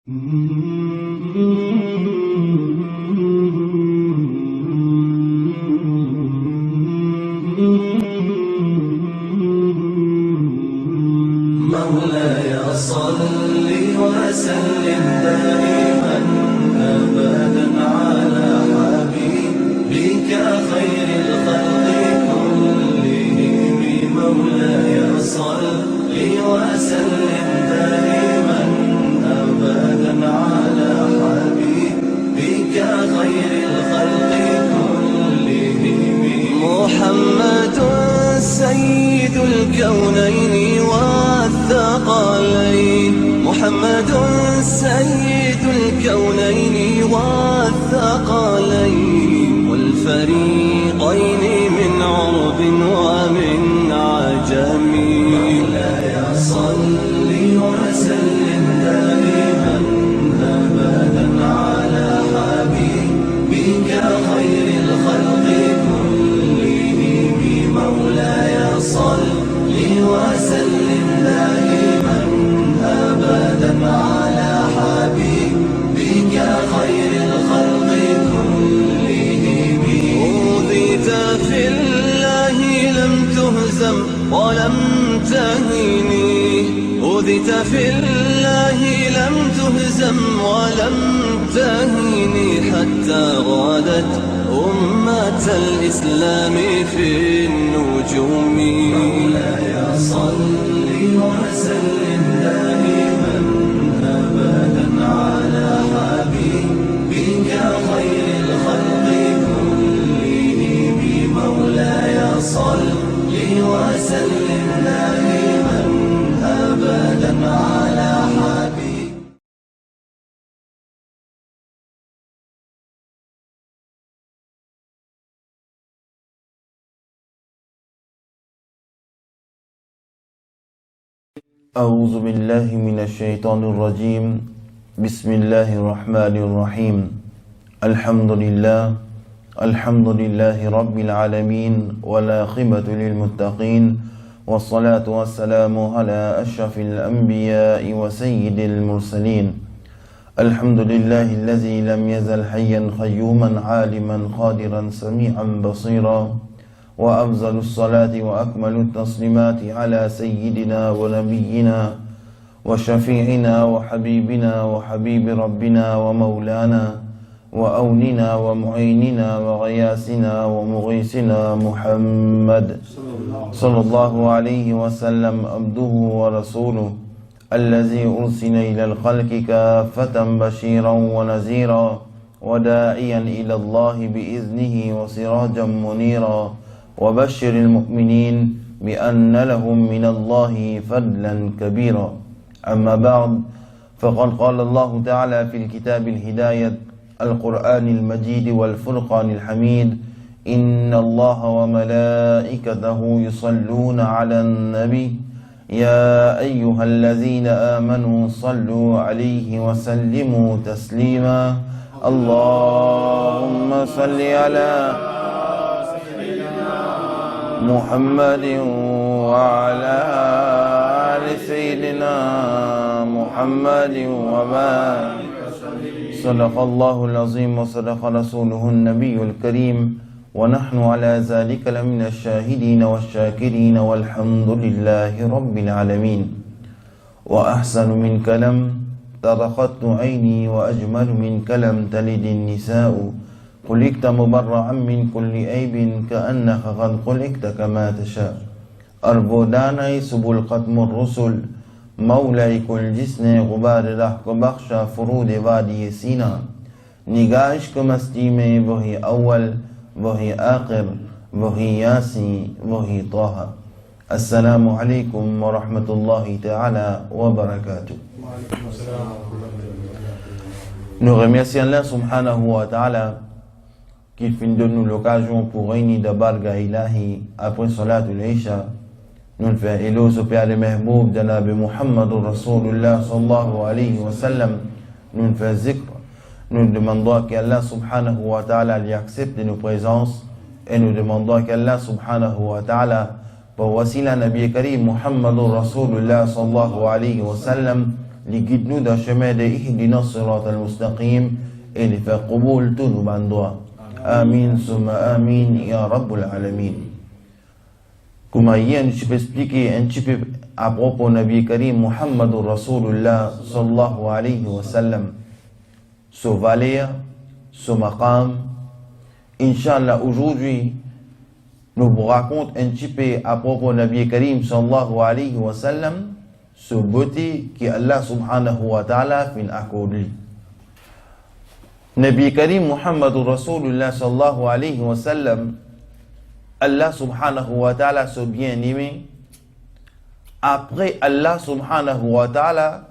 مولاي صل وسلم دائما أبدا على حبيبك خير الخلق كلهم. مولاي صل وسلم دائما أبدا على حبيبك خير الخلق كلهم. محمد سيد الكونين والثقلين، محمد سيد الكونين والثقلين والفريقين من عرب ومن عجم. مولاي صل وسلم دائما أبدا على حبيبك خير الخلق كلهم. مولاي صل وسلم دائما أبدا على حبيبك خير الخلق كلهم. أوذيت في الله لم تهزم ولم تهني، أوذيت في الله لم تهزم ولم تهني، حتى غادت أمة الإسلام في النجوم. مولاي صل وسلم دائما أبدا على حبيبك خير الخلق كلهم. مولاي صل وسلم دائما أبدا على حبيبك. أعوذ بالله من الشيطان الرجيم. بسم الله الرحمن الرحيم. الحمد لله رب العالمين، والعاقبة للمتقين، والصلاة والسلام على أشرف الأنبياء وسيد المرسلين. الحمد لله الذي لم يزل حيا قيوما عالما قادرا سميعا بصيرا، وأفضل الصلاة وأكمل التسليمات على سيدنا ونبينا وشفيعنا وحبيبنا وحبيب ربنا ومولانا وأوننا ومعيننا وغياثنا ومغيثنا محمد صلى الله عليه وسلم، عبده ورسوله الذي أرسل إلى الخلق كافة بشيرا ونذيرا وداعيا إلى الله بإذنه وسراجا منيرا، وبشر المؤمنين بأن لهم من الله فضلا كبيرا. أما بعد، فقد قال الله تعالى في الكتاب الهداية القرآن المجيد والفرقان الحميد: إن الله وملائكته يصلون على النبي يا أيها الذين آمنوا صلوا عليه وسلموا تسليما. اللهم صل على محمد وعلى آل سيدنا محمد وبارك. صدق الله العظيم وصدق رسوله النبي الكريم، ونحن على ذلك لمن الشاهدين والشاكرين، والحمد لله رب العالمين. وأحسن من كلام طرقت عيني، وأجمل من كلام تلد النساء، خلقت مبرعا من كل عيب كأنك قد خلقت كما تشاء. أربوداني سبل ختم الرسل، مولاي كل جسن غبار رحق بخش فرود وادي سینا. نگاهش که مستی میں وہی اول وہی آخر وہی یاسی وہی طه. السلام علیکم ورحمة الله تعالى وبركاته. Nous remercions Allah subhanahu wa ta'ala qui donne l'occasion pour réunir de Barga Ilahi après Salatul Isha. Nous faisons éloge au Père de Mahmoud de Nabi Muhammad Rasulullah sallallahu alayhi wa sallam. Nous faisons zikr. Nous demandons qu'Allah subhanahu wa ta'ala lui accepte nos présences, et nous demandons qu'Allah subhanahu wa ta'ala, par wasila Nabi Karim Muhammad Rasulullah sallallahu alayhi wa sallam, les guide-nous dans le chemin de Ihdina Sirat al-Mustaqim et les faire qaboul tous nos bandroits. Amin, summa amin, ya Rabbul Alamin. Comme hier, je peux expliquer un petit peu à propos de Nabi Karim Muhammadur Rasulullah sallallahu alayhi wa sallam. Ce valeur, ce maqam. Inch'Allah, aujourd'hui, nous vous racontons un petit peu à propos de Nabi Karim sallallahu alayhi wa sallam, ce beauté que Allah subhanahu wa ta'ala fin accordé. Nabi Karim Muhammadur Rasulullah sallallahu alayhi wa sallam, Allah subhanahu wa ta'ala se bien aimé. Après Allah subhanahu wa ta'ala,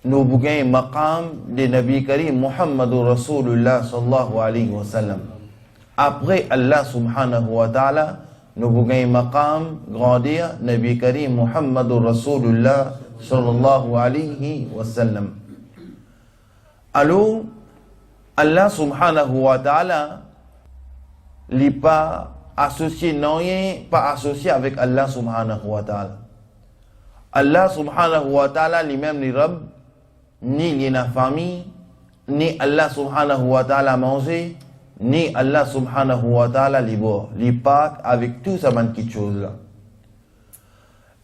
nous bougain maqam de Nabi Karim Muhammadur Rasulullah sallallahu alayhi wa sallam. Après Allah subhanahu wa ta'ala, nous bougain maqam grandir Nabi Karim Muhammadur Rasulullah sallallahu alayhi wa sallam. Alors, Allah subhanahu wa ta'ala n'est pas associé, non, pas associé avec Allah subhanahu wa ta'ala. Allah subhanahu wa ta'ala lui-même ni Rabb, ni la famille, ni Allah subhanahu wa ta'ala manger, ni Allah subhanahu wa ta'ala libre, les pas avec tout ça petites choses là.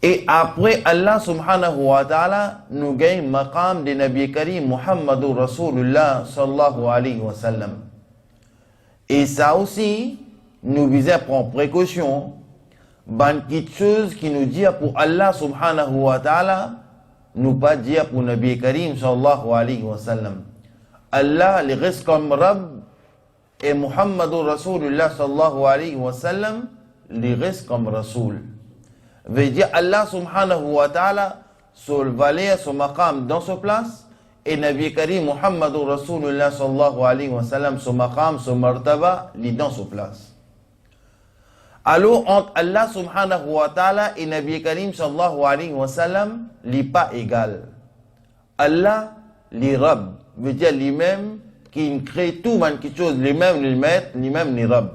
Et après Allah subhanahu wa ta'ala nous gagne maqam de Nabi Karim Muhammadur Rasulullah sallallahu alayhi wa sallam. Et ça aussi, nous visons à prendre précaution, petites choses qui nous disent pour Allah subhanahu wa ta'ala, nous pas dire pour Nabi Karim sallallahu alayhi wa sallam. Allah les reste comme Rabb et Muhammadur Rasulullah sallallahu alayhi wa sallam les reste comme Rasoul. Veut dire Allah subhanahu wa ta'ala sur le valet, son maqam dans sa place et Nabi Karim Muhammadur Rasulullah sallallahu alayhi wa sallam son maqam, son martaba, li dans sa place. Alors entre Allah subhanahu wa ta'ala et Nabi Karim sallallahu alayhi wa sallam, li pas égal. Allah, li Rabb, veut dire lui-même qui crée tout quelque chose, lui-même li maître, lui-même li Rabb.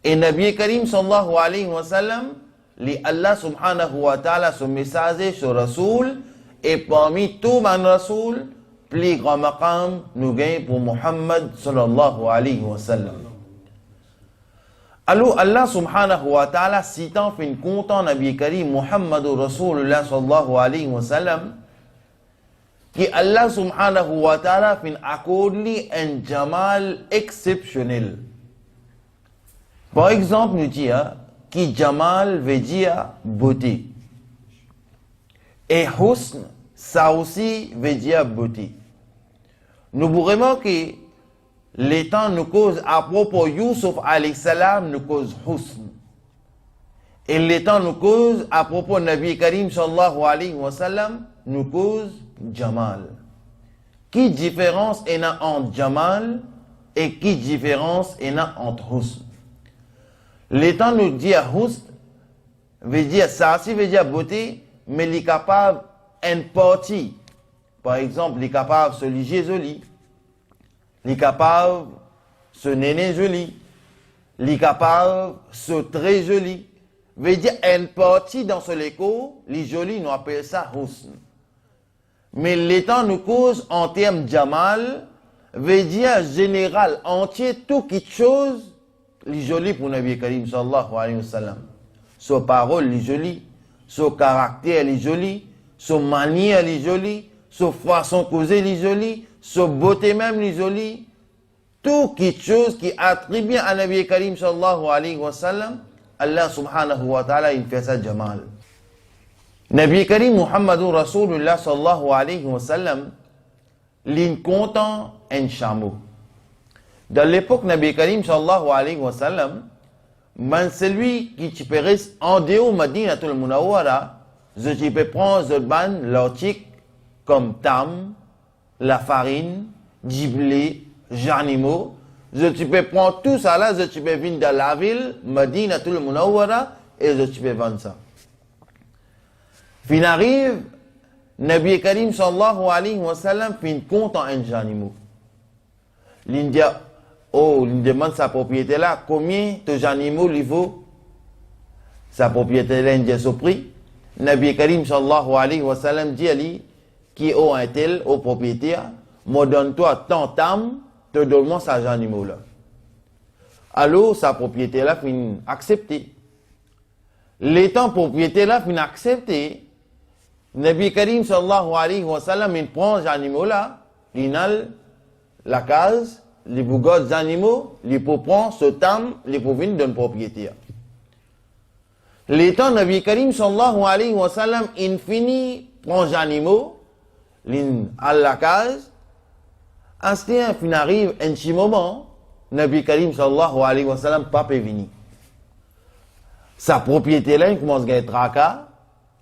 Et Nabi Karim sallallahu alayhi wa sallam, li Allah subhanahu wa ta'ala son messager, son Rasoul, et parmi tous les Rasoul, plus grand maqam nous gagne pour Muhammad sallallahu alayhi wa sallam. Alors Allah subhanahu wa ta'ala citant fin content Nabi Karim Muhammadur Rasulullah sallallahu alayhi wa sallam, que Allah subhanahu wa ta'ala fin accordé un jamal exceptionnel. Par exemple, nous disons que jamal veut dire beauté. Et husn, ça aussi veut dire beauté. Nous vous remarquez, les temps nous causent à propos Youssouf alayhi salam nous cause husn. Et les temps nous causent à propos Nabi Karim sallallahu alayhi wa sallam nous cause jamal. Qui différence est entre jamal et qui différence est entre husn? Les temps nous dit husn veut dire ça aussi veut dire beauté, mais il est capable une partie. Par exemple, il est capable de se liger joli. Il est capable de se néner joli. Il est capable de se très joli. Veut dire une partie dans ce léco, les jolis, nous appelons ça husn. Mais l'étant nous cause en termes jamal, veut dire général, entier, tout quelque chose, les jolis pour Nabi Karim sallallahu alayhi wa sallam. Sa parole, les jolis. Son caractère, les jolis. Son manière, les jolis. Sa façon de causer, les jolis. Sa beauté même, les jolis. Tout quelque chose qui attribue à Nabi Karim sallallahu alayhi wa sallam, Allah subhanahu wa ta'ala, il fait ça jamal. Nabi Karim Muhammadur Rasulullah sallallahu alayhi wa sallam, l'incontent un chameau. Dans l'époque Nabi Karim sallallahu alayhi wa sallam, man celui qui peut rester en dehors Madinatul Munawwara, je peux prendre le ban, l'article comme tam, la farine, du blé, j'animaux, je peux prendre tout ça là, je peux venir dans la ville, Madinatul Munawwara, et je peux vendre ça. Fin arrive, Nabi Karim sallallahu alayhi wa sallam fin compte en un animaux. L'India, il demande sa propriété là, combien de animaux il vaut? Sa propriété là, il dit son prix. Nabi Karim sallallahu alayhi wa sallam dit à lui, qui est un tel, au propriétaire, me donne-toi tant d'âme, te donne-moi cet animal-là. Alors, sa propriété-là fin accepter. L'étant propriété-là fin accepter, Nabi Karim sallallahu alayhi wa sallam, il prend cet animal-là, il a la case, les bougots des animaux, il peut prendre ce temps, il peut venir d'un propriétaire. L'étant Nabi Karim sallallahu alayhi wa sallam, il finit, prend les animaux, il a la case, instant, il arrive un petit moment, Nabi Karim sallallahu alayhi wa sallam, pas venir. Sa propriété là, il commence à être tracas,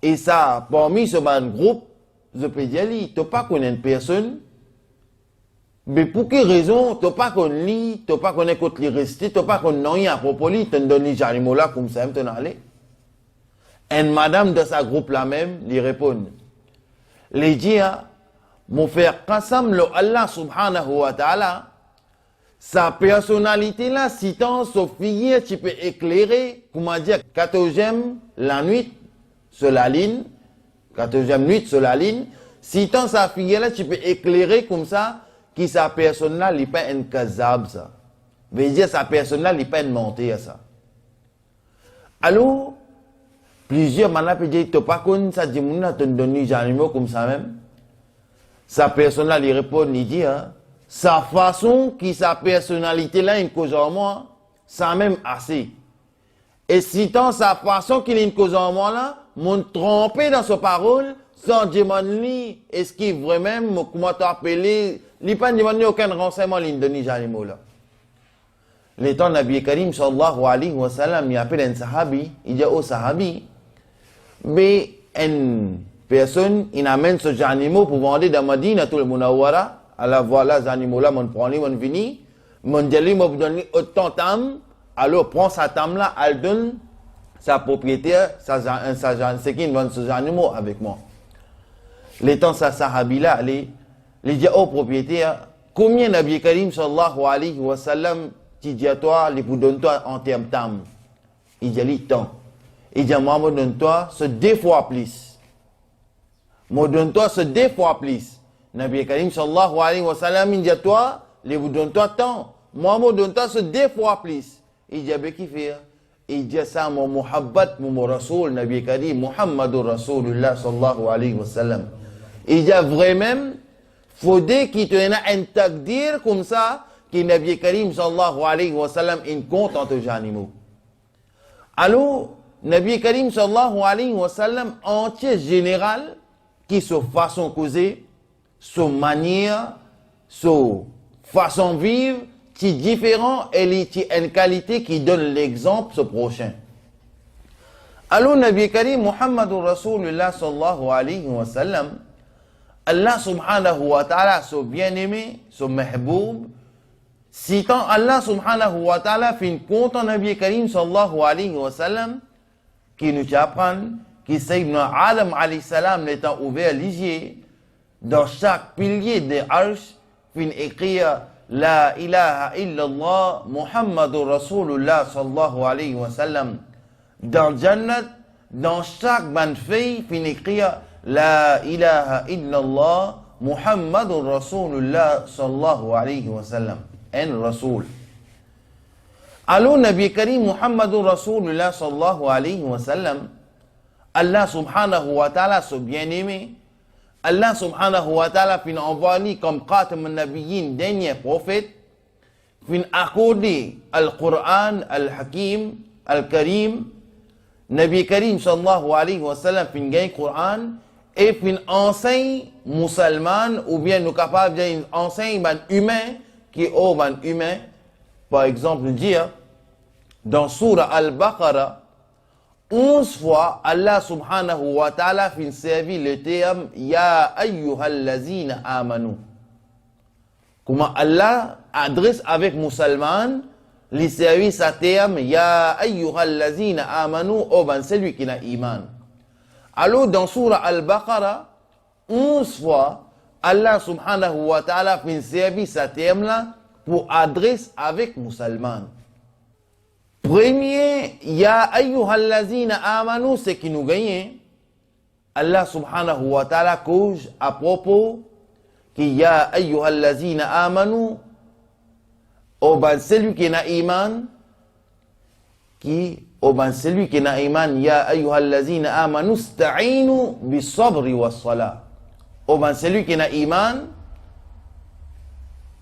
et ça, parmi ce groupe, je peux dire, tu n'as pas connu une personne, mais pour quelle raison, tu n'as pas connu lui, tu n'as pas connu contre lui rester, tu n'as pas connu rien à propos lui, tu donnes les animaux là comme ça, tu aller. Et madame de sa groupe là même, lui répond, lui dit, mon frère, Qassam le Allah subhanahu wa ta'ala, sa personnalité là, si tant sa figure, tu peux éclairer, comment dire, 14e la nuit sur la ligne, 14e nuit sur la ligne, si tant sa figure là, tu peux éclairer comme ça, qui sa personne là, il n'est pas un kazab ça. Veut dire, sa personne là, il n'est pas une montée à ça. Alors, plusieurs malades peuvent dire, tu n'as pas connu ça, tu as donné des animaux comme ça même. Sa personne là, il répond, il dit, sa façon, qui sa personnalité là, une cause en moi, ça même assez. Et si tant sa façon qu'il a une cause en moi là, m'ont trompé dans sa parole, sans demander, est-ce qu'il vraiment, comment t'appeler, il n'a pas demandé aucun renseignement, il donne les animaux là. L'étant Nabi Karim sallallahu alayhi wa sallam, il appelle un sahabi, il dit au sahabi, mais une personne, il amène ce animaux pour vendre dans Madina, tout le Munawwara, alors voilà, ces animaux-là, on prend les, on vient, on dit, on donne autant d'âme, alors prend sa tame là, elle donne sa propriétaire, c'est qui vend ces animaux avec moi. L'étant sa sahabi là, il dit au propriétaire, combien Nabi Karim sallallahu alayhi wa sallam, tu dis à toi, il vous donne toi en termes d'âme. Il dit, tant. Il dit, moi, je donne toi ce 2 fois plus. Moi, donne toi ce 2 fois plus. Nabi Karim sallallahu alayhi wa sallam, il dit à toi, il vous donne toi tant. Moi, je donne toi ce 2 fois plus. Il dit, ben, qui fait? Il dit, ça, mon muhabbat, mon rasoul, Nabi Karim, Muhammadur Rasulullah sallallahu alayhi wa sallam. Il dit, vraiment, faudrait qu'il te ait un takdir comme ça, que Nabi Karim sallallahu alayhi wa sallam, il compte entre les animaux. Alors, Nabi Karim sallallahu alayhi wa sallam, entier général, qui se façon causer, son manière, son façon de vivre, qui est différent et qui a une qualité qui donne l'exemple ce prochain. Alors, Nabi Karim Muhammadur Rasulullah sallallahu alayhi wa sallam, Allah subhanahu wa ta'ala, son bien-aimé, son mahboub, citant Allah subhanahu wa ta'ala, fin compte en Nabi Karim sallallahu alayhi wa sallam, qui nous apprend, qui Sayyidina Adam alayhi salam l'étant ouvert lisier, dans chaque pilier des arches, fin écrire La ilaha illallah Muhammadur Rasulullah sallallahu alayhi wa sallam. Dans le Jannat, dans chaque bande feuille, fin écrire La ilaha illallah Muhammadur Rasulullah sallallahu alayhi wa sallam. Un Rasul. Alors, Nabi Karim Muhammadur Rasulullah sallallahu alayhi wa sallam, Allah subhanahu wa ta'ala, son bien-aimé, Allah subhanahu wa ta'ala fin envoyé comme Qatam al-Nabiyyin, dernier prophète, fin accordé al-Qur'an, al-Hakim, al-Karim, Nabi Karim sallallahu alayhi wa sallam fin gagne Qur'an, et fin enseigne musulman, ou bien nous capables d'enseigner ban humain, qui est au ban humain, par exemple dire, dans Surah Al-Baqarah, 11 fois, Allah subhanahu wa ta'ala fin servi le terme Ya ayyuhallazina amanu. Comment Allah adresse avec musulman, les services à terme Ya ayyuhallazina amanu, oh ben celui qui a iman. Alors dans Surah Al-Baqarah, 11 fois, Allah subhanahu wa ta'ala fin servi ce terme là pour adresse avec musulman. Premier, Ya ayyuhallazina amanu, c'est qui nous gagne. Allah subhanahu wa ta'ala cause à propos qu'il y a ayyuhallazina amanu, au ban celui qui n'a iman, au ban celui qui n'a iman, ya ayyuhallazina amanu sta'inu bis sabri was salah. Au ban celui qui n'a iman,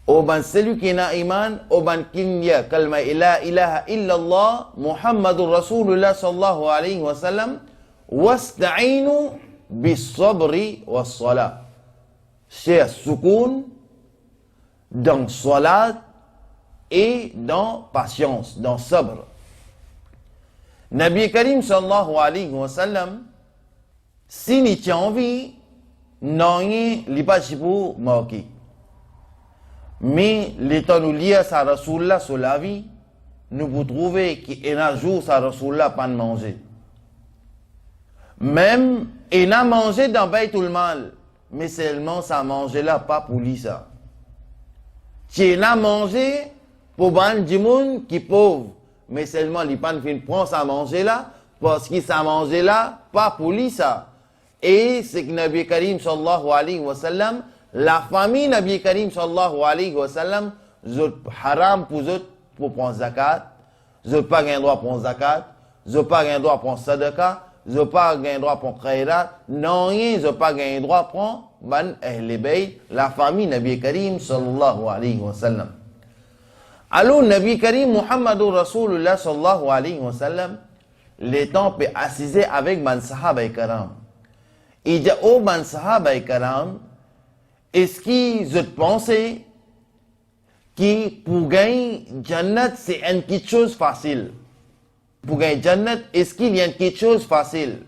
au ban celui qui n'a iman, au ban kinya kalma la ilaha illallah Muhammadur Rasulullah sallallahu alayhi wa sallam, wasta'inu bis sabri was salah. C'est soukoun dans salat et dans patience, dans sabr. Nabi Karim sallallahu alayhi wa sallam, si ni tient envie, non y li pas pour marquer. Mais l'état nous lie à sa Rasulullah sur la vie, nous pouvons trouver qu'il y a un jour sa Rasulullah pas de manger. Même, il a mangé dans Baytul Mal, mais seulement ça manger là, pas pour lui ça. Tu a mangé pour ban du monde qui est pauvre, mais seulement il pas fin prendre ça manger là, parce qu'il ça manger là, pas pour lui ça. Et c'est que Nabi Karim sallallahu alayhi wa sallam, la famille Nabi Karim sallallahu alayhi wa sallam, zot haram pour eux pour prendre zakat, zot pas gain droit pour zakat, zot pas gain droit pour sadaqa, zot pas gain droit pour khairat, non rien, zot pas gain droit pour ban ahl bayt, la famille Nabi Karim sallallahu alayhi wa sallam. Alors Nabi Karim Muhammadur Rasulullah sallallahu alayhi wa sallam, les temps peut assiser avec ban sahaba karam. Il dit au ban sahaba karam, est-ce qu'ils ont pensé que pour gagner Jannat, c'est une petite chose facile? Pour gagner Jannat, est-ce qu'il y a une petite chose facile?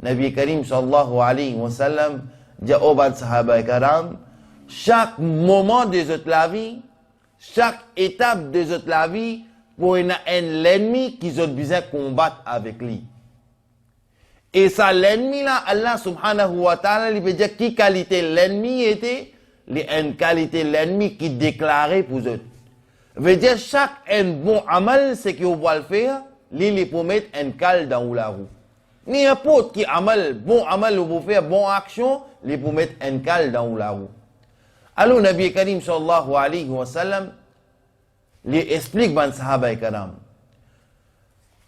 Nabi Karim sallallahu alayhi wa sallam dit au ban sahaba karam, chaque moment de la vie, chaque étape de la vie, pour un ennemi qu'ils ont besoin de combattre avec lui. Et ça, l'ennemi là, Allah subhanahu wa ta'ala, il veut dire qui qualité l'ennemi était, une qualité l'ennemi qui déclarait pour eux. Veut dire chaque un bon amal, c'est qu'il va le faire, il pour mettre un cal dans la roue. N'importe qui amal, bon amal, vous faire bon action, il pour mettre un cal dans la roue. Alors, Nabi Karim sallallahu alayhi wa sallam, il explique ban sahaba karam.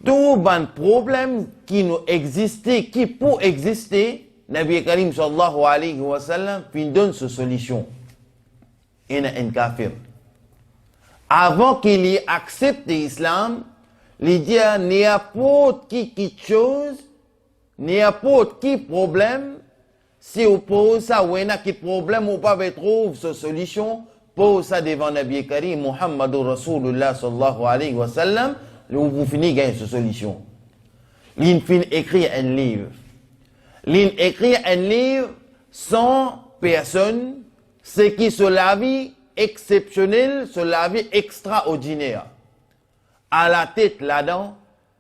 Tout ban problème qui nous existait, qui peut exister, Nabi Karim sallallahu alayhi wa sallam, puis donne cette solution. Il y a un kafir. Avant qu'il y accepte l'islam, il dit n'importe qui chose, n'importe qui problème, si vous posez ça, ou il y a qui problème, vous pouvez trouver cette solution, pose ça devant Nabi Karim Muhammadur Rasulullah sallallahu alayhi wa sallam, vous finissez gagner cette solution. L'in fin écrit un livre. L'in écrit un livre sans personne, ce qui sur la vie exceptionnelle, sur la vie extraordinaire. À la tête là-dedans,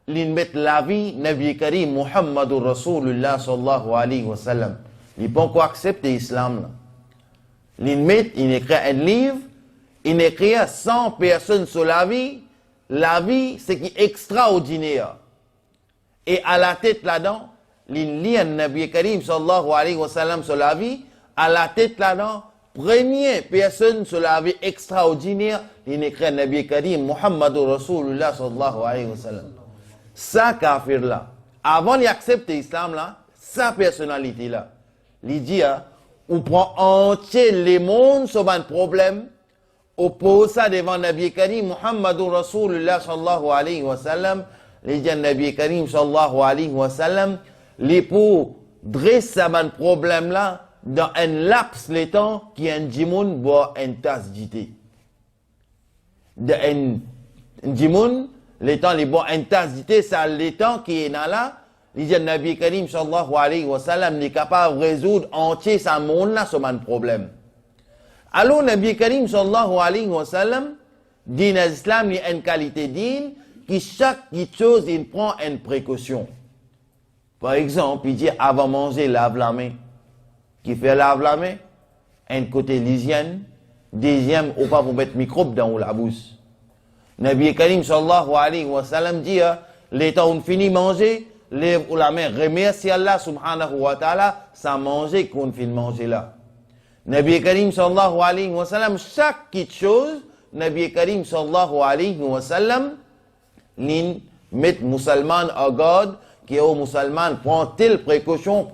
l'in met la vie Nabi Karim Muhammadur Rasulullah sallallahu alayhi wa sallam. Il peut encore accepter l'islam. L'in met, il écrit un livre, il écrit 100 personnes sur la vie, c'est qui est extraordinaire. Et à la tête là-dedans, l'in lit un Nabi Karim sallallahu alayhi wa sallam sur la vie, à la tête là-dedans, première personne sur la vie extraordinaire, il écrit un Nabi Karim Muhammadur Rasulullah sallallahu alayhi wa sallam. Ça, kafir là, avant d'accepter l'islam là, sa personnalité là, il dit, on prend entier les mondes sur un problème, on pose ça devant Nabi Karim Muhammadur Rasulullah sallallahu alayhi wa sallam, il dit Nabi Karim sallallahu alayhi wa sallam, les pour dresser un problème là, dans un laps de temps qui est un djimoun boit une tasse d'ité. Dans un djimoun, les temps, les boit une tasse d'ité, c'est le temps qui est là, il dit Nabi Karim sallallahu alayhi wa sallam n'est capable de résoudre entier sa monde là sur un problème. Alors Nabi Karim sallallahu alayhi wa sallam dit dans l'islam il y a une qualité d'île qui chaque chose il prend une précaution. Par exemple, il dit avant de manger lave la main. Qui fait lave la main? Un côté l'hygiène, deuxième ou pas pour mettre microbe dans la bouche. Nabi Karim sallallahu alayhi wa sallam dit les temps où on finit manger, lève ou la main, remercie Allah subhanahu wa ta'ala, sans manger qu'on fait manger là. Nabi Karim sallallahu alayhi wa sallam, chaque petite chose, Nabi Karim sallallahu alayhi wa sallam, l'in met musulman à garde, qui est au musulman, prend-il précaution.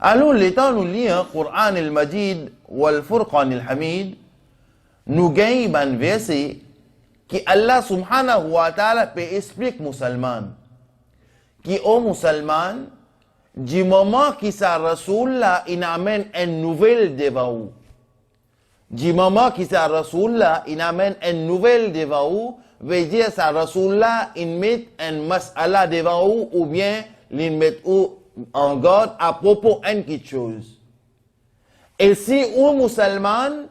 Alors, l'état nous lit, Coran al-Majid, wal Furqan al-Hamid, nous gagne un verset, qui Allah subhanahu wa ta'ala peut expliquer musulman, qui au musulman, du moment qui sa Rasoul là, il amène une nouvelle devant vous. Du moment qui sa Rasoul là, il amène une nouvelle devant vous, veut dire sa Rasoul là, il met un mas'ala devant vous, ou bien, il met en garde à propos d'une quelque chose. Et si un musulman,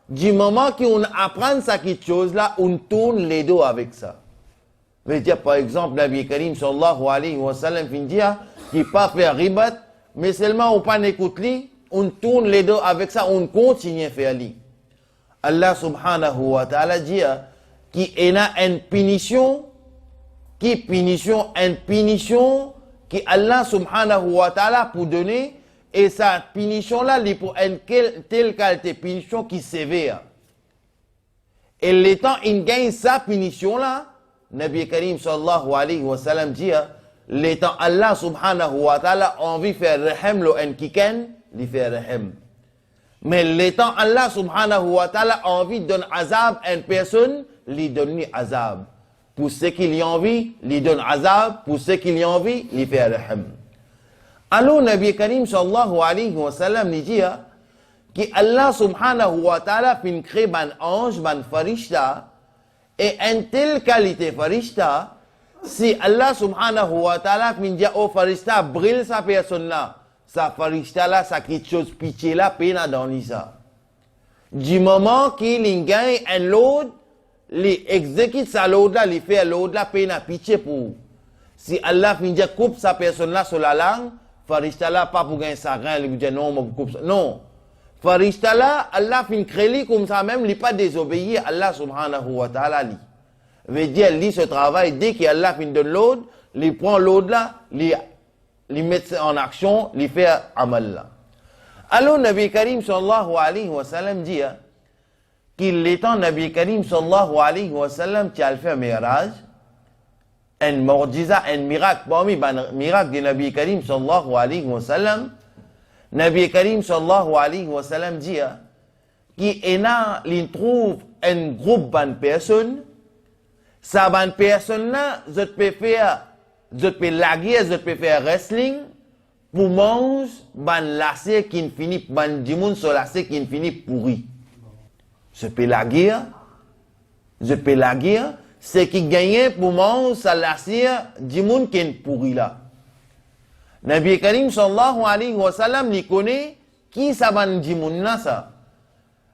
du moment qu'on apprend ça quelque chose là, on tourne les dos avec ça. Veut dire, par exemple, Nabi Karim sallallahu alayhi wa sallam fin dire, qui pas faire ribat, mais seulement on pas écoute lui, on tourne les dos avec ça, on continue à faire lui. Allah subhanahu wa ta'ala dit, qui a une punition, une punition, qui Allah subhanahu wa ta'ala pour donner, et sa punition là, il pour une telle qualité, punition qui sévère. Et le temps, il gagne sa punition là, Nabi Karim sallallahu alayhi wa sallam dit, l'étant Allah subhanahu wa ta'ala envie de faire rahim lo en kiken, il fait rahim. Mais l'étant Allah subhanahu wa ta'ala envie de donner azab à une personne, il donne azab. Pour ceux qui lui envie, il donne azab. Pour ceux qui lui envie, il fait rahim. Alors Nabi Karim sallallahu alayhi wa sallam dit que Allah subhanahu wa ta'ala fin crée ban ange, ban farishta, et une telle qualité farishta, si Allah subhanahu wa ta'ala fin dit au farishta brille sa personne là, sa farishta là, sa quelque chose pitié là, peine dans l'isa. Du moment qu'il gagne un load, il exécute sa load là, il fait load là, peine à pitié pour. Si Allah fin dit coupe sa personne là sur la langue, farishta là pas pour gagner sa grain, il dit non, moi coupe ça. Non. Farishta là, Allah fin créé comme ça même, il pas désobéir à Allah subhanahu wa ta'ala li. Veut dire, lui, ce travail, dès qu'Allah fin donne l'aude, il prend l'aude là, il met en action, il fait amal là. Alors, Nabi Karim sallallahu alayhi wa sallam dit, qu'il étant Nabi Karim sallallahu alayhi wa sallam, qui a fait un mirage, un mordiza, un miracle, parmi les miracles de Nabi Karim sallallahu alayhi wa sallam, Nabi Karim sallallahu alayhi wa sallam dit, qu'il trouve un groupe de personnes, ça ban personne là, je peux faire, je peux laguer, je peux faire wrestling pour manger ban lacet qui ne finit, ban dimoun sur lacet qui ne finit pourri. Je peux laguer, c'est qui gagne pour manger sa lacet dimoun qui ne pourri là. Nabi Karim sallallahu alayhi wa sallam ni connaît qui ça ban dimoun là ça.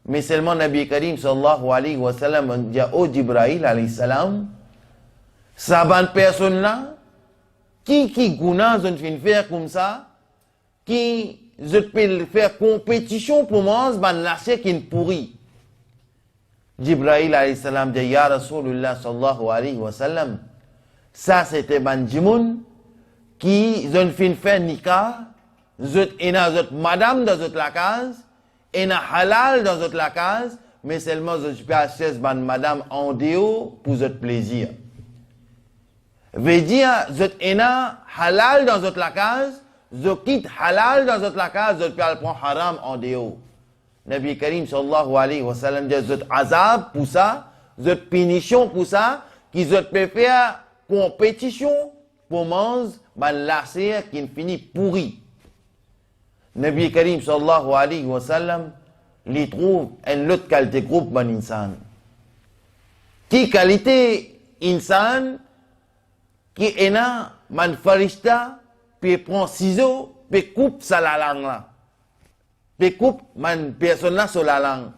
Mais seulement Nabi Karim sallallahu alayhi wa sallam dit au Jibril alayhi salam, ça ban personne là, qui gouna je ne faire comme ça, qui je peux faire compétition pour moi, ban lâcher qui ne pourrit. Jibril alayhi salam dit ya Rasulullah sallallahu alayhi wa sallam, ça c'était ban jimoun, qui je ne faire nikah, je madame dans la case, et na halal dans la case, mais seulement je peux acheter ban madame en déo pour votre plaisir. Veut dire, je ena halal dans la case, je quitte halal dans la case, je peux prendre haram en déo. Nabi Karim sallallahu alayhi wa sallam dit, je azab pour ça, je punition pour ça, qui je peux faire compétition pour manger ban lacet qui ne finit pourri. Nabi Karim sallallahu alayhi wa sallam, il trouve une autre qualité groupe ban insan. Qui qualité insan, qui est là, man farishta, puis prend ciseau, puis coupe sa la langue là. Puis coupe man personne là sur la langue.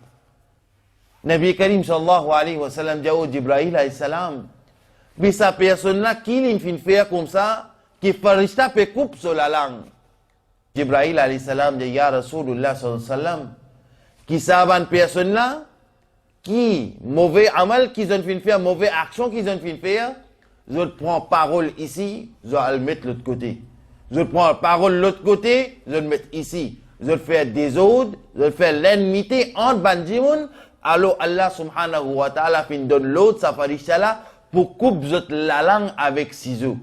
Nabi Karim sallallahu alayhi wa sallam dit au Jibril alayhi salam, puis sa personne là, qui lui fait faire comme ça, qui farishta, puis coupe sur la langue. Jibril alayhi salam dit, ya Rasulullah sallallahu alayhi wa sallam, qui savent personne là, qui mauvais amal, qui ont fait faire, mauvais action, qui ont fait faire, je prends parole ici, je vais le mettre de l'autre côté. Je prends parole de l'autre côté, je vais le mettre ici. Je fais des ordres, je fais l'enmité entre Banjimoun. Alors Allah subhanahu wa ta'ala fin donne l'autre, ça fait là, pour couper la langue avec ciseaux.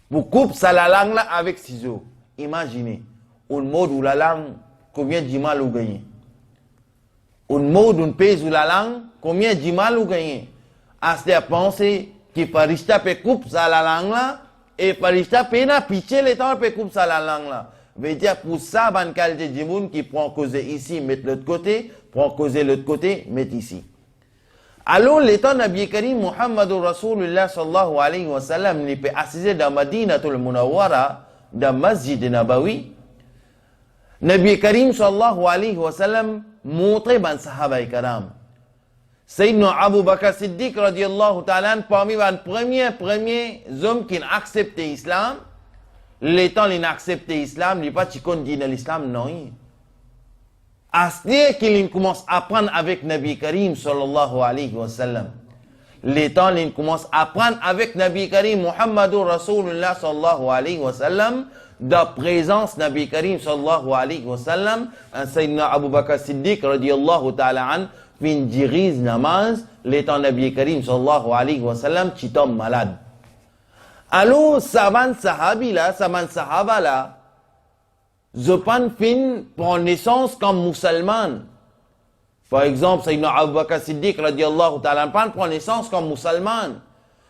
Pour couper ça la langue là avec ciseaux. Imaginez, un mot ou la langue, combien d'imal vous gagnez? Un mot d'un pays ou la langue, combien d'imal vous gagnez? À ce penser que Farishta peut couper ça la langue là, et Farishta peut na pitcher les temps peut couper ça la langue là. Veut dire pour ça, ban qualité de monde qui prend causer ici, met l'autre côté, prend causer l'autre côté, met ici. Alors, l'état Nabi Karim Muhammadur Rasulullah sallallahu alayhi wa sallam, il peut assister dans Madinatul Munawwara, dans Masjid Nabawi. Nabi Karim sallallahu alayhi wa sallam, montre ban sahaba karam. Sayyidina Abu Bakr Siddiq radiyallahu ta'ala, parmi les premiers hommes qui ont accepté l'islam, l'étant il n'a accepté l'islam, il n'est pas chikon dit l'islam, non. À ce qu'il commence à apprendre avec Nabi Karim sallallahu alayhi wa sallam. L'étant il commence à apprendre avec Nabi Karim Muhammadur Rasulullah sallallahu alayhi wa sallam, de présence Nabi Karim sallallahu alayhi wa sallam, un Sayyidina Abu Bakr Siddiq radiyallahu ta'ala an, fin dirige namaz, l'étant Nabi Karim sallallahu alayhi wa sallam, qui tombe malade. Alors, saban sahabi là, saban sahaba là, je pense fin prend naissance comme musulman. Par exemple, Sayyidina Abu Bakr Siddiq radiallahu ta'ala prend naissance comme musulman.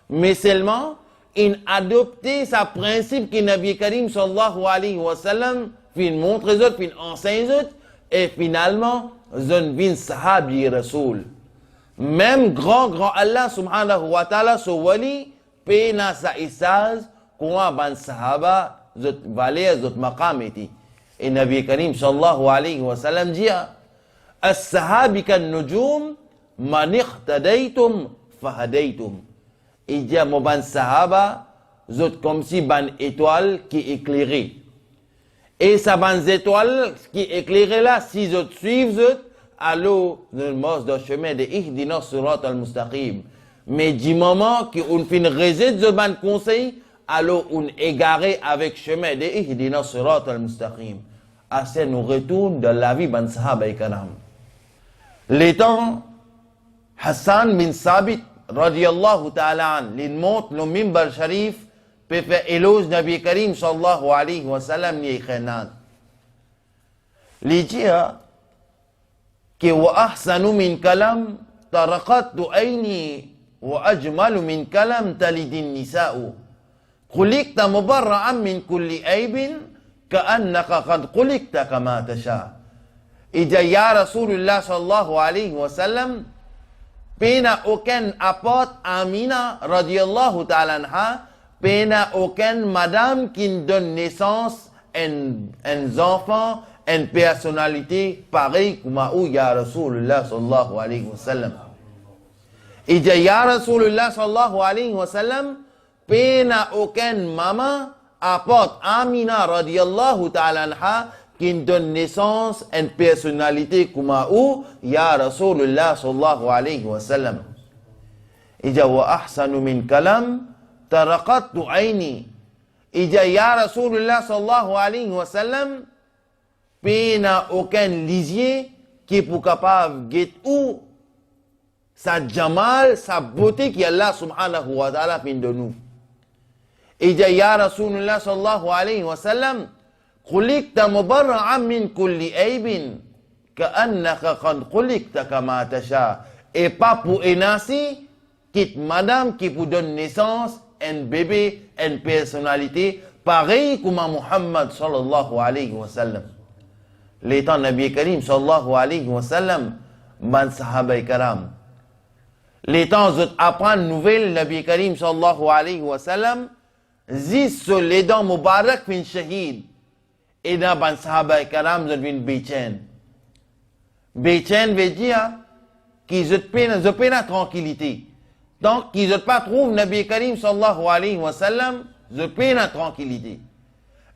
Mais seulement, il adopté sa principe que Nabi Karim sallallahu alayhi wa sallam fin montre les autres, fin enseigne les autres, et finalement, je vin sahabi rasoul. Même grand Allah subhanahu wa ta'ala, so wali, pena sa isaz kuwa ban sahaba zot valeur zot maqam iti. Et Nabi Karim sallallahu alayhi wa sallam dit as-sahabi kan nujum man iqtadaytum fahadaytum. Il dit mo ban sahaba zot comme si ban étoile qui éclairait. Et sa ban étoile qui éclairait là, si zot suivent zot, alors nous mos de chemin de ihdina surat al-mustaqim. Mais du moment qu'on fait une réside de ban conseil, alors on égaré avec chemin de ihdina sirat al-mustaqim. Assez nous retourne de la vie ban sahaba karam. L'étant Hassan bin Sabit radiyallahu ta'ala an, il monte le mimbar sharif, peut faire éloge Nabi Karim sallallahu alayhi wa sallam ni khanan. Il dit que wa ahsanu min kalam taraqat aini وأجمل من كلام تلد النساء خلقت مبرعا من كل عيب كأنك قد خلقت كما تشاء. إذا يا رسول الله صلى الله عليه وسلم بين aucun apôtre Amina radiallahu ta'ala anha, بين aucun madame qui donne naissance un enfant, une personnalité pareille comme où ya Rasulullah sallallahu alayhi wa sallam. Il dit, ya Rasulullah sallallahu alayhi wa sallam, pena aucun maman apporte Amina radiallahu ta'ala anha qui donne naissance à une personnalité comme où ya Rasulullah sallallahu alayhi wa sallam. Il dit, wa ahsanu min kalam taraqattu aini. Il dit, ya Rasulullah sallallahu alayhi wa sallam, pena aucun lisier qui est pour capable de où sa jamal, sa beauté qui est Allah subhanahu wa ta'ala fin de nous. Il dit, ya Rasulullah sallallahu alayhi wa sallam, khulikta mubarra'an min kulli aybin, ka'annaka qad khulikta kama tasha. Et pas pour énoncer, quitte madame qui vous donne naissance, un bébé, une personnalité, pareil comme Muhammad sallallahu alayhi wa sallam. L'étant Nabi Karim sallallahu alayhi wa sallam, man sahaba karam. Les temps où apprendre nouvelle Nabi Karim sallallahu alayhi wa sallam, zis sur les dents Mubarak fin shahid. Et dans ban sahaba karam zot vin béchen. Béchen veut dire qu'ils ont pas la tranquillité. Donc qu'ils ont pas trouvé Nabi Karim sallallahu alayhi wa sallam, zot pas la tranquillité.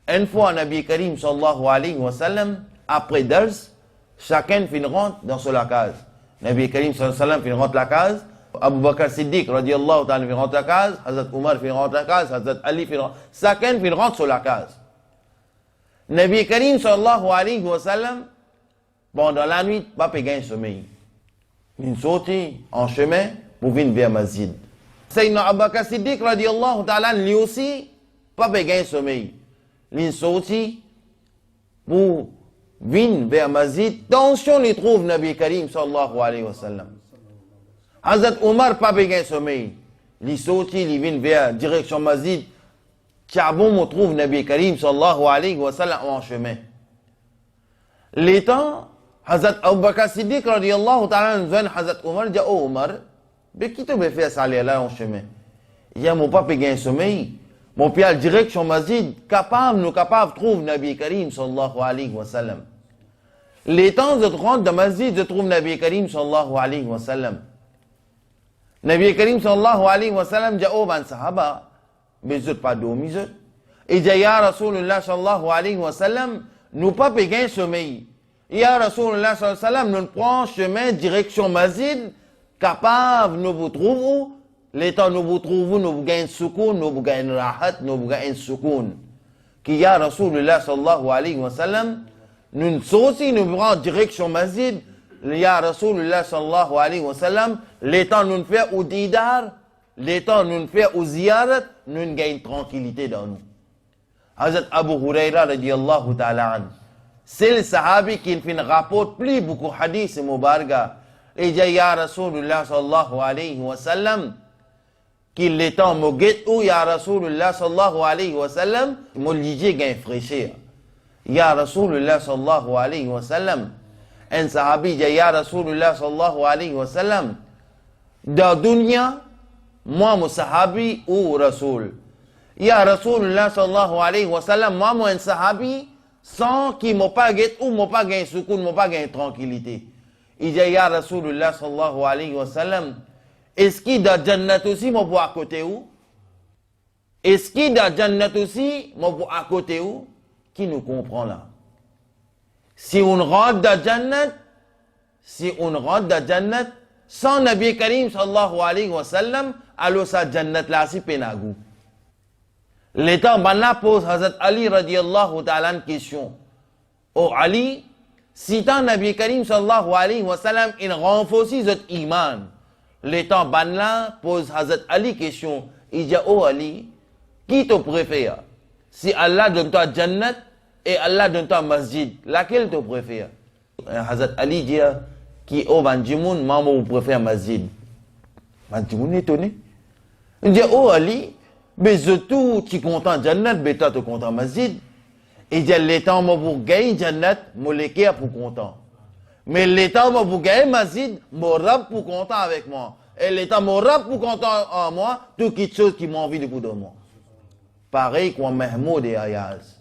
Une fois Nabi Karim sallallahu alayhi wa sallam, après dars, chacun fin rentre dans la case. Nabi Karim sallallahu alayhi wa sallam fin rentre la case. Abu Bakr Siddiq, radiallahu ta'ala, il rentre à la case, Hazrat Omar il rentre à la case, Hazrat Ali il rentre, chacun il rentre sur la case. Nabi Karim sallallahu alayhi wa sallam, pendant la nuit, pas gagner sommeil. Il sortit en chemin pour venir vers Masjid. Sayyidina Abu Bakr Siddiq, radiallahu ta'ala, lui aussi, pas gagner sommeil. Il sortit pour venir vers Masjid. Tension, il trouve Nabi Karim sallallahu alayhi wa sallam. Hazrat Omar pas gagner sommeil. Il sortit, il vient vers direction Masjid. Tchabon me trouve Nabi Karim sallallahu alayhi wa sallam en chemin. L'étant, Hazrat Abu Bakr Siddiq radiallahu ta'ala nous dit Hazrat Omar, dit oh Omar, mais qui te veut faire ça aller là en chemin? Il dit mon papa gagne sommeil, mon père direction Masjid, capable de trouver Nabi Karim sallallahu alayhi wa sallam. L'étant, je rentre dans Masjid, je trouve Nabi Karim sallallahu alayhi wa sallam. Nabi Karim sallallahu alayhi wa sallam dit oh ban sahaba, mais je pas dormi je. Et dit ya Rasulullah sallallahu alayhi wa sallam, nous pas gagner sommeil. Ya Rasulullah sallallahu alayhi wa sallam, nous prenons chemin direction Masjid, capable nous vous trouvons, l'étant nous vous trouvons, nous vous gagnons soukoun, nous vous gagnons rahat, nous vous gagnons soukoun. Qui ya Rasulullah sallallahu alayhi wa sallam, nous aussi nous prenons direction Masjid, ya Rasulullah sallallahu alayhi wa sallam, l'étant nous fait au didar, l'étant nous fait au ziyarat, nous gagnons tranquillité dans nous. Hazrat Abu Huraira radiallahu ta'ala an. C'est le sahabi qui rapporte plus beaucoup hadith et mubarga. Et dit ya Rasulullah sallallahu alayhi wa sallam, qu'il est en moguet ou ya Rasulullah sallallahu alayhi wa sallam, mon lidje gagne fraîcheur. Ya Rasulullah sallallahu alayhi wa sallam, un sahabi dit ya Rasulullah sallallahu alayhi wa sallam, dans dunya, moi mon sahabi ou Rasul. Ya Rasulullah sallallahu alayhi wa sallam, moi un sahabi, sans qu'il m'a pas gagné ou m'a pas gagné soukoun, m'a pas gagné tranquillité. Il dit ya Rasulullah sallallahu alayhi wa sallam, est-ce qu'il dans Jannat aussi m'a pour à côté où? Est-ce qu'il dans Jannat aussi m'a pour à côté où? Qui nous comprend là? Si on rentre dans Jannat, sans Nabi Karim sallallahu alayhi wa sallam, alors sa Jannat là si pénagou. L'état banna pose Hazrat Ali radiallahu ta'ala une question. Oh Ali, si tant Nabi Karim sallallahu alayhi wa sallam il renforce votre iman, l'état banna pose Hazrat Ali question. Il dit oh Ali, qui te préfère? Si Allah donne toi Jannat et Allah donne toi Masjid, laquelle te préfère? Hazrat Ali dit qui oh Banjimoun, maman vous préfère Masjid. Banjimoun est étonné. Il dit oh Ali, mais surtout, tu es content Jannat, mais toi, tu es content Masjid. Et dit, l'état, moi, pour gagner Jannat, moi, l'équerre pour content. Mais l'état, moi, pour gagner Masjid, mon rab pour content avec moi. Et l'état, mon rab pour content en moi, tout quelque chose qui m'a envie de pour de moi. Pareil comme Mahmoud et Ayaz.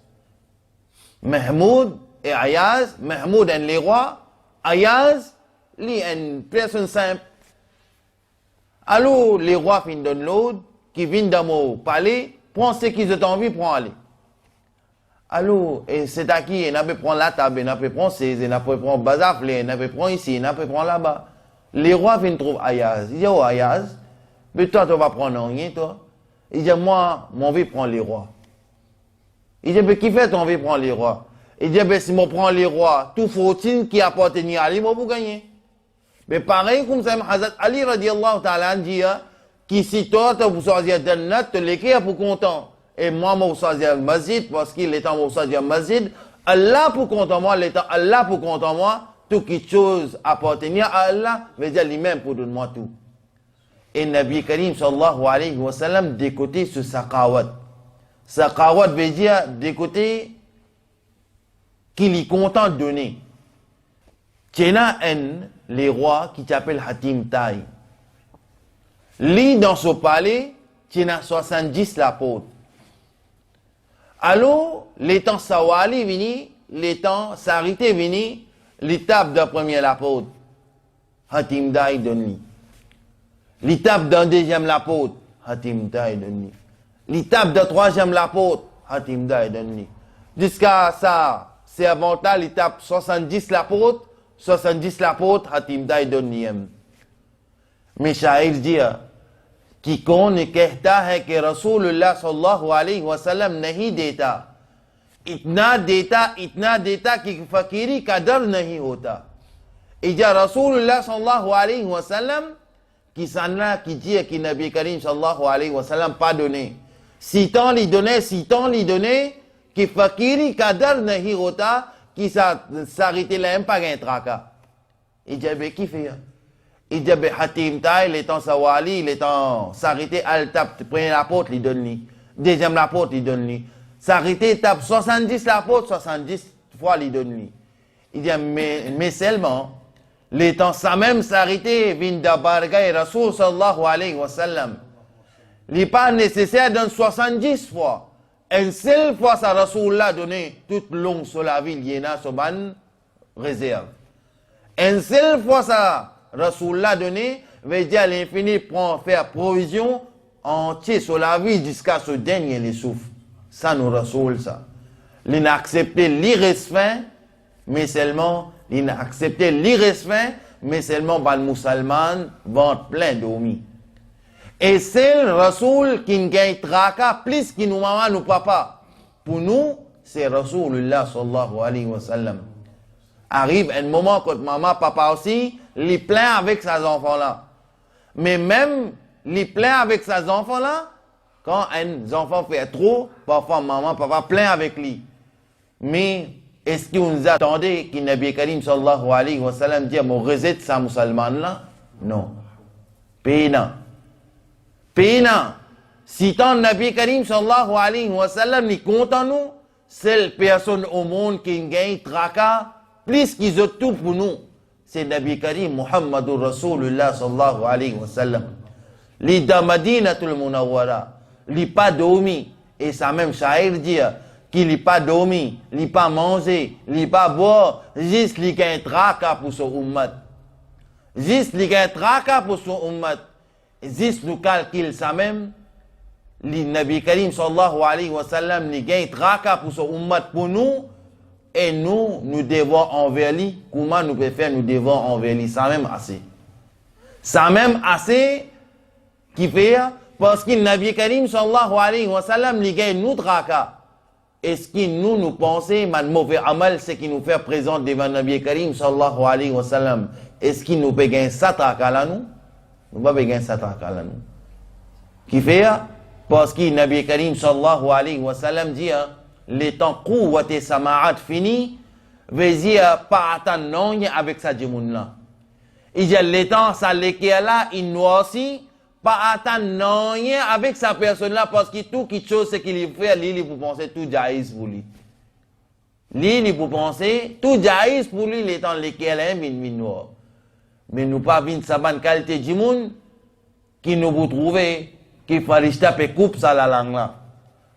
Mahmoud et Ayaz, Mahmoud est les rois, Ayaz, lui, est une personne simple. Alors, les rois finissent de l'autre, qui viennent dans mon palais, prends ce qu'ils ont envie, prends aller. Alors, c'est à qui, il n'a pas prendre la table, il n'a pas prendre ces, il n'a pas prendre bazaflé, il n'a pas prendre ici, il n'a pas prendre là-bas. Les rois viennent trouver Ayaz. Il dit, oh Ayaz, mais toi, tu vas prendre rien, toi. Il dit, moi, mon envie prend les rois. Il dit, mais qui fait ton envie prendre les rois? Il dit, ben, si je prends les rois, tout faut-il qui appartient à lui, moi, pour gagner. Mais pareil, comme ça, Hazrat Ali radiallahu ta'ala dit, qui si toi, tu vas choisir Jannat, tu l'écris pour content. Et moi, je vais choisir Masjid, parce qu'il est en choisir Masjid. Allah pour content moi, l'état Allah pour content moi, tout quelque chose appartenir à Allah, veut dire lui-même pour donner moi tout. Et Nabi Karim sallallahu alayhi wa sallam, des côtés ce saqawat. Saqawat veut dire des côtés qu'il est content de donner. Tu as les rois qui t'appellent Hatim Tai. Lui, dans ce palais, tu as 70 l'apôtre. Alors, les temps Sawali vini, les temps Sarité vini, l'étape d'un premier l'apôtre, Hatim Tai donne-lui. L'étape d'un deuxième l'apôtre, Hatim Tai donne-lui. L'étape d'un troisième l'apôtre, Hatim Tai donne-lui. Jusqu'à ça, c'est avant ça, l'étape 70 l'apôtre, Hatim Tai donne-lui. Mais शायर दिया कि कौन कहता है कि रसूलुल्लाह सल्लल्लाहु अलैहि वसल्लम नहीं देता, इतना देता कि फकीरी का डर नहीं होता. इजा रसूलुल्लाह सल्लल्लाहु अलैहि वसल्लम किसाना कीजिए कि नबी करीम सल्लल्लाहु अलैहि वसल्लम pas donné. Si tant lui donnait, कि फकीरी का डर नहीं होता, कि ça s'arrêtait là même pas un tracas. Ija be qui fait? Ija be hatim taille, les temps sawali, les temps s'arrêter al tape, premier la porte, lui donne lui. Deuxième la porte, lui donne lui. S'arrêter tape 70 la porte, 70 fois lui donne lui. Il dit mais seulement les temps ça même s'arrêter vin d'abarga et Rasoul sallallahu alayhi wa sallam. Il n'est pas nécessaire d'un 70 fois. Une seule fois ça Rasoul l'a donné toute longue sur la ville, il y en a sur ban réserve. Une seule fois ça Rasoul l'a donné, veut dire à l'infini pour faire provision entier sur la vie jusqu'à ce dernier les souffle. Ça nous Rasoul ça. Il n'a accepté l'irrespect, mais seulement il n'a accepté l'irrespect, mais seulement ban musulman vont plein d'omis. Et c'est le Rasoul qui gagne traka plus que nous maman, nous papa. Pour nous, c'est Rasoulullah sallallahu alayhi wa sallam. Arrive un moment quand maman, papa aussi, les plaint avec ses enfants-là. Mais même les plaint avec ses enfants-là, quand un enfant fait trop, parfois maman, papa plaint avec lui. Mais est-ce qu'on nous attendait que Nabi Karim sallallahu alayhi wa sallam dise mon reset sa musulman là? Non. Pénant. Si tant Nabi Karim sallallahu alayhi wa sallam n'est content nous, seule personne au monde qui gagne traka, plus qu'ils ont tout pour nous, c'est Nabi Karim Muhammadur Rasulullah sallallahu alayhi wa sallam. Li da Madinatul Munawwara, li pas dormi, et ça même Sha'ir dit qu'il n'est pas dormi, il n'est pas mangé, il n'est pas boire, juste il gagne traka pour son ummat. Juste il gagne traka pour son ummat. Juste nous calcule ça même, le Nabi Karim sallallahu alayhi wa sallam nous gagne traka pour son ummat pour nous, et nous devons envers lui. Comment nous pouvons faire, nous devons envers lui. Ça même assez. Ça même assez qui fait, parce que le Nabi Karim sallallahu alayhi wa sallam nous gagne nous traka. Est-ce que nous pensons, man mauvais amal, c'est qui nous fait présent devant le Nabi Karim sallallahu alayhi wa sallam. Est-ce qu'il nous peut gagner ça traka là nous? Nous ne pouvons pas gagner ça traka là nous. Qui fait, parce que le Nabi Karim sallallahu alayhi wa sallam dit, les temps quwwat et sama'at fini, veut dire pas attendre non avec sa djimoun là. Il dit, les temps ça l'équerre là, il nous aussi, pas attendre non avec sa personne là, parce que tout qui chose c'est qu'il fait, lui, pour penser tout jaïs pour lui. Lui, pour penser tout jaïs pour lui, les temps l'équerre là, min noir. Mais nous pas vin sa bonne qualité djimoun, qui nous vous trouver, qui farishta pe coupe ça la langue là.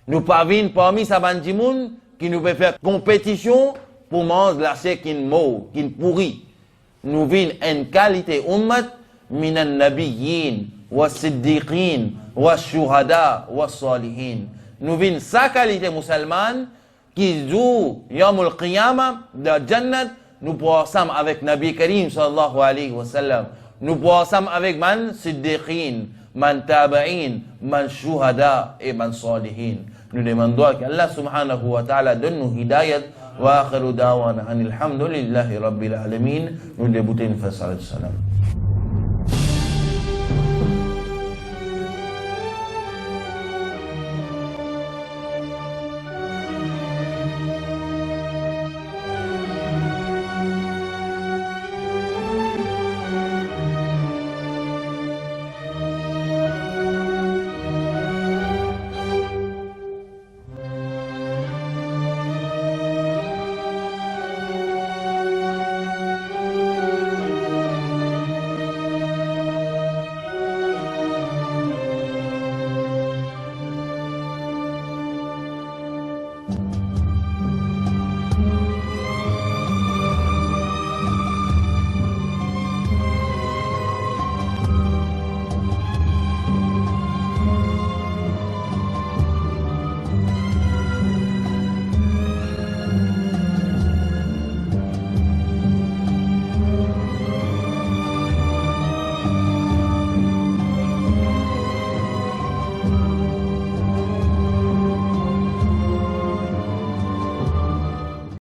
Nous pas vin parmi sa bonne djimoun, qui nous peut faire compétition pour manger la chèque qui mou, qui pourrit. Nous vin une qualité ummat, minan nabiyyin, wa siddiqin, wa shuhada, wa salihin. Nous vin sa qualité musulmane, qui joue yamul qiyamah, de jannat, nous passons avec Nabi Karim sallallahu alayhi wa sallam. Nous passons avec man siddiqin, man taba'in, man shuhada et man salihin. Nous demandons qu'Allah subhanahu wa ta'ala donne nous hidayat. Wa akhiru da'wana anil hamdulillahi rabbil alamin. Nous débutons une fois salam.